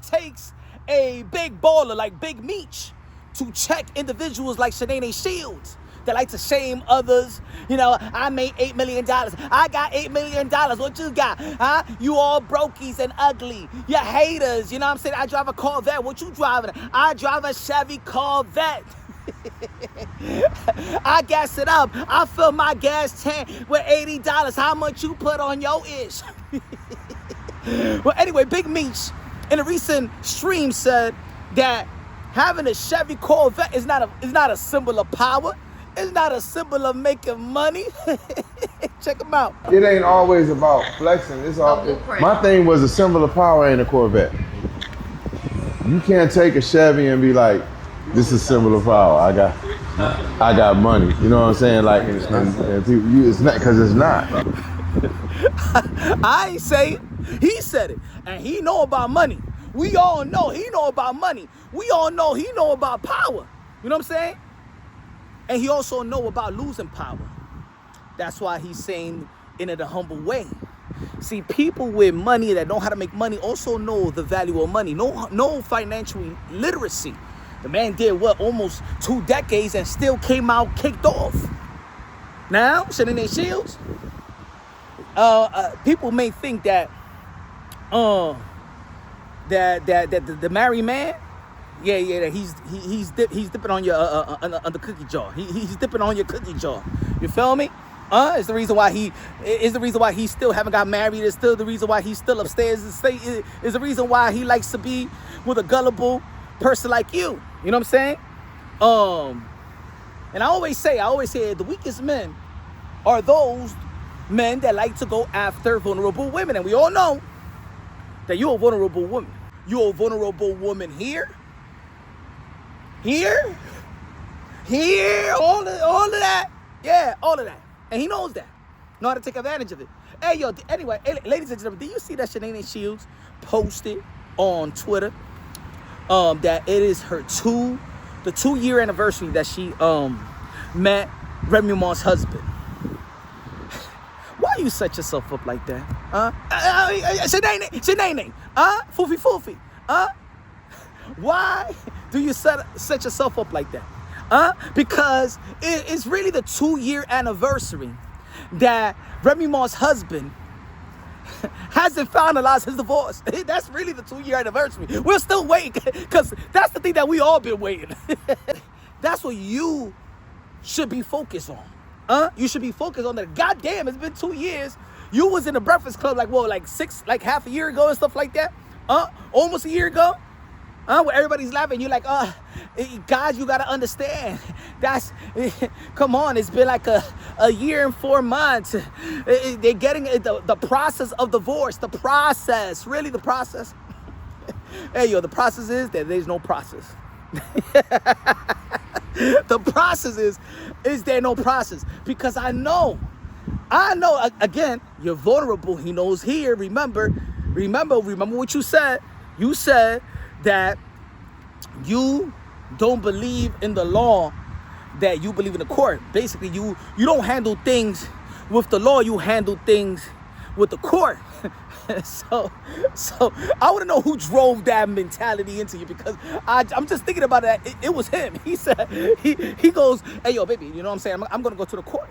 it takes a big baller like Big Meech to check individuals like Claressa Shields that like to shame others. You know, I made $8 million. I got $8 million. What you got? Huh? You all brokies and ugly. You haters. You know what I'm saying? I drive a Corvette. What you driving? I drive a Chevy Corvette. I gas it up. I fill my gas tank with $80. How much you put on your ish? Well, anyway, Big Meech in a recent stream said that having a Chevy Corvette is not a symbol of power. It's not a symbol of making money. Check them out. It ain't always about flexing. It's all. My thing was a symbol of power ain't a Corvette. You can't take a Chevy and be like, this is a symbol of power. I got money. You know what I'm saying? Like, and people, it's not, because it's not. I ain't say it. He said it, and he know about money. We all know he know about money. We all know he know about power. You know what I'm saying? And he also know about losing power. That's why he's saying in a humble way. See, people with money that know how to make money also know the value of money. No financial literacy. The man did what, almost 2 decades and still came out kicked off. Now, Claressa Shields, people may think that the married man, that he's dipping on your on the cookie jar. He's dipping on your cookie jar. You feel me? It's the reason why he still haven't got married. It's still the reason why he's still upstairs. Is the reason why he likes to be with a gullible person like you. You know what I'm saying? And I always say the weakest men are those men that like to go after vulnerable women, and we all know that you're a vulnerable woman. You're a vulnerable woman here, all of that. Yeah, all of that. And he knows that. Know how to take advantage of it. Hey, yo, anyway, ladies and gentlemen, did you see that Claressa Shields posted on Twitter that it is her the 2-year anniversary that she met Remy Ma's husband? Why you set yourself up like that? Shanae, Foofy. Why do you set yourself up like that? Because it's really the 2-year anniversary that Remy Ma's husband hasn't finalized his divorce. That's really the 2-year anniversary. We're still waiting, because that's the thing that we all been waiting. That's what you should be focused on. You should be focused on that. Goddamn, it's been 2 years. You was in the Breakfast Club like half a year ago and stuff like that. Almost a year ago. Where everybody's laughing. You're like, guys, you gotta understand. Come on, it's been like a year and 4 months. They're getting the process of divorce. The process, really the process. Hey, yo, the process is that there's no process. The process is there no process? Because I know, again, you're vulnerable. He knows here. Remember what you said. You said that you don't believe in the law, that you believe in the court. Basically, you don't handle things with the law, you handle things with the court. So I want to know who drove that mentality into you, because I'm just thinking about that. It was him. He said, he goes, hey, yo, baby, you know what I'm saying? I'm going to go to the court.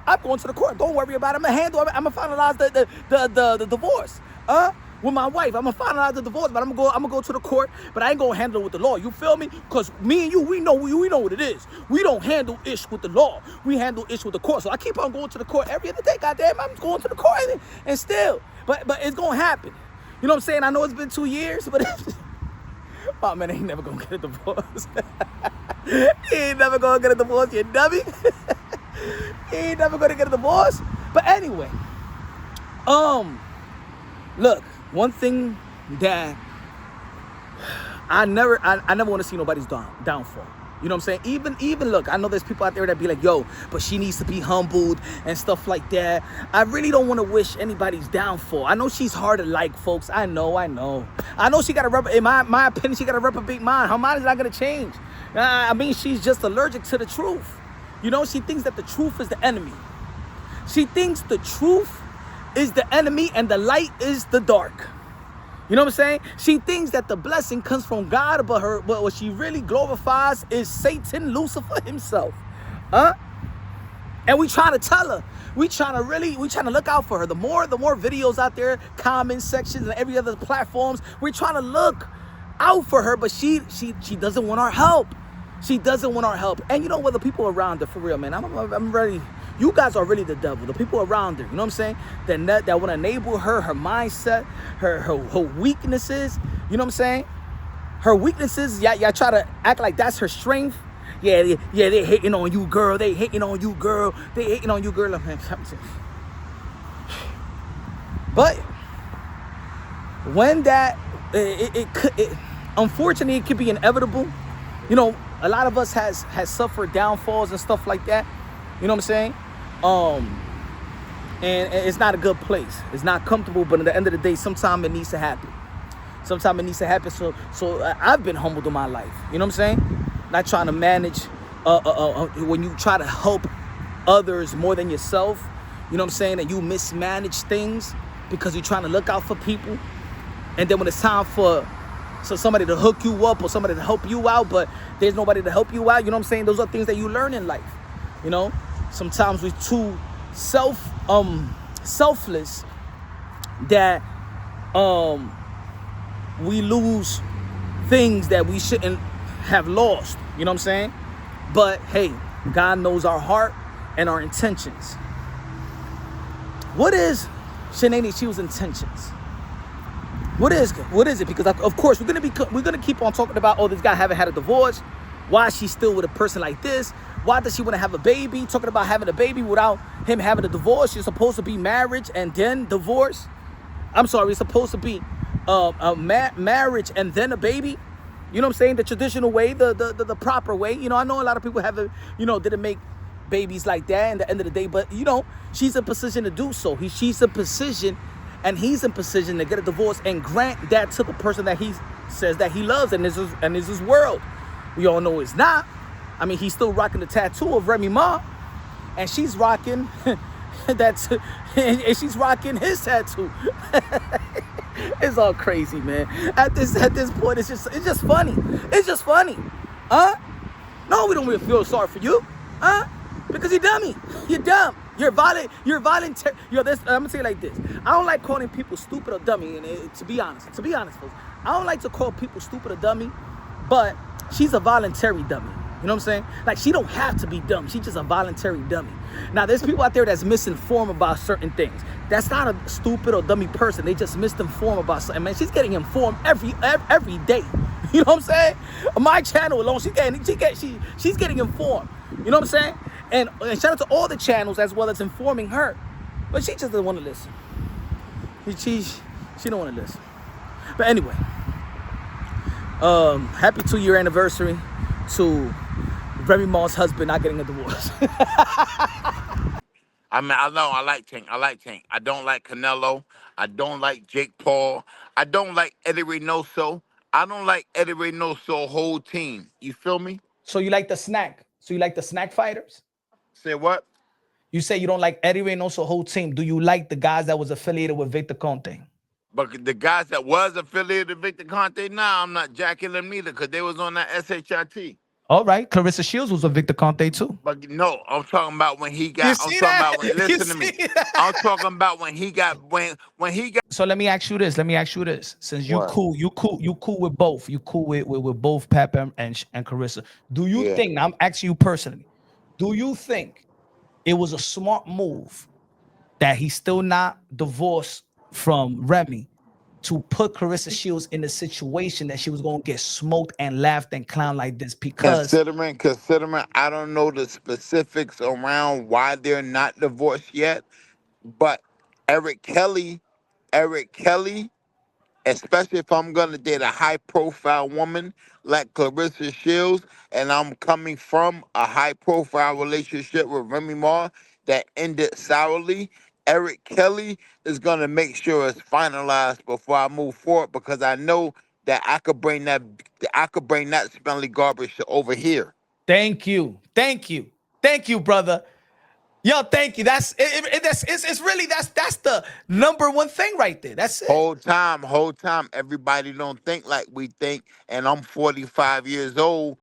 I'm going to the court. Don't worry about it. I'm going to finalize the divorce. With my wife, I'm gonna finalize the divorce, but I'm gonna go to the court, but I ain't gonna handle it with the law. You feel me? Because me and you, we know what it is. We don't handle ish with the law. We handle ish with the court. So I keep on going to the court every other day. Goddamn, I'm going to the court and still, but it's gonna happen. You know what I'm saying? I know it's been 2 years, but oh man, he ain't never gonna get a divorce. He ain't never gonna get a divorce, you dummy. He ain't never gonna get a divorce. But anyway, look. One thing that I never want to see nobody's downfall. You know what I'm saying? Even look, I know there's people out there that be like, yo, but she needs to be humbled and stuff like that. I really don't want to wish anybody's downfall. I know she's hard to like, folks. I know. I know she got in my opinion, she got a reprobate mind. Her mind is not going to change. I mean, she's just allergic to the truth. You know, she thinks that the truth is the enemy. She thinks the truth is the enemy and the light is the dark. You know what I'm saying? She thinks that the blessing comes from God, but what she really glorifies is Satan, Lucifer himself. Huh? And we trying to tell her. We trying to look out for her. The more videos out there, comment sections and every other platforms, we're trying to look out for her, but she doesn't want our help. She doesn't want our help. And you know what? The people around her, for real, man, I'm ready. You guys are really the devil. The people around her, you know what I'm saying? That want to enable her mindset, her weaknesses, you know what I'm saying? Her weaknesses, y'all try to act like that's her strength. Yeah, they hating on you, girl. They hating on you, girl. They hating on you, girl. But when that, unfortunately, it could be inevitable. You know, a lot of us has suffered downfalls and stuff like that. You know what I'm saying? And it's not a good place. It's not comfortable, but at the end of the day, sometimes it needs to happen. Sometimes it needs to happen. So I've been humbled in my life. You know what I'm saying? Not trying to manage when you try to help others more than yourself. You know what I'm saying? And you mismanage things because you're trying to look out for people. And then when it's time for somebody to hook you up or somebody to help you out, but there's nobody to help you out, you know what I'm saying? Those are things that you learn in life. You know? Sometimes we're too selfless that we lose things that we shouldn't have lost. You know what I'm saying? But hey, God knows our heart and our intentions. What is Shanae Shields' intentions? What is it? Because of course we're gonna keep on talking about, oh, this guy haven't had a divorce. Why is she still with a person like this? Why does she want to have a baby? Talking about having a baby without him having a divorce. You're supposed to be marriage and then divorce. I'm sorry, it's supposed to be marriage and then a baby. You know what I'm saying? The traditional way, the proper way. You know, I know a lot of people didn't make babies like that at the end of the day, but you know, she's in position to do so. She's in position, and he's in position to get a divorce and grant that to the person that he says that he loves, and this is his world. We all know it's not. I mean, he's still rocking the tattoo of Remy Ma, and she's rocking and she's rocking his tattoo. It's all crazy, man. At this point, it's just funny. It's just funny, huh? No, we don't really feel sorry for you, huh? Because you're dummy. You're dumb. You're voluntary. I'm gonna say it like this. I don't like calling people stupid or dummy. And to be honest, folks, I don't like to call people stupid or dummy. But she's a voluntary dummy. You know what I'm saying? Like, she don't have to be dumb. She's just a voluntary dummy. Now, there's people out there that's misinformed about certain things. That's not a stupid or dummy person. They just misinformed about something. Man, she's getting informed every day. You know what I'm saying? On my channel alone, she's getting informed. You know what I'm saying? And shout out to all the channels as well as informing her. But she just doesn't want to listen. She don't want to listen. But anyway, happy 2-year anniversary to Remy Ma's husband not getting a divorce. I mean, I know I like Tank. I don't like Canelo. I don't like Jake Paul. I don't like Eddie Reynoso. I don't like Eddie Reynoso whole team. You feel me? So you like the snack? So you like the snack fighters? Say what? You say you don't like Eddie Reynoso whole team. Do you like the guys that was affiliated with Victor Conte? But the guys that was affiliated with Victor Conte, nah, I'm not jacking them neither because they was on that SHIT. All right, Claressa Shields was with Victor Conte too. But no, I'm talking about when he got. You I'm see talking that? about when. Listen to me. I'm talking about when he got. When he got. So let me ask you this. Since you What? cool with both. You cool with both Pep and Claressa. Do you think? Now I'm asking you personally. Do you think it was a smart move that he's still not divorced from Remy to put Claressa Shields in a situation that she was going to get smoked and laughed and clowned like this? Because Considering, I don't know the specifics around why they're not divorced yet, but Eric Kelly, especially if I'm gonna date a high profile woman like Claressa Shields, and I'm coming from a high profile relationship with Remy Ma that ended sourly, Eric Kelly is gonna make sure it's finalized before I move forward because I know that I could bring that smelly garbage over here. thank you, brother. Yo, thank you. It's really that's the number one thing right there. That's it. Whole time, everybody don't think like we think. And I'm 45 years old,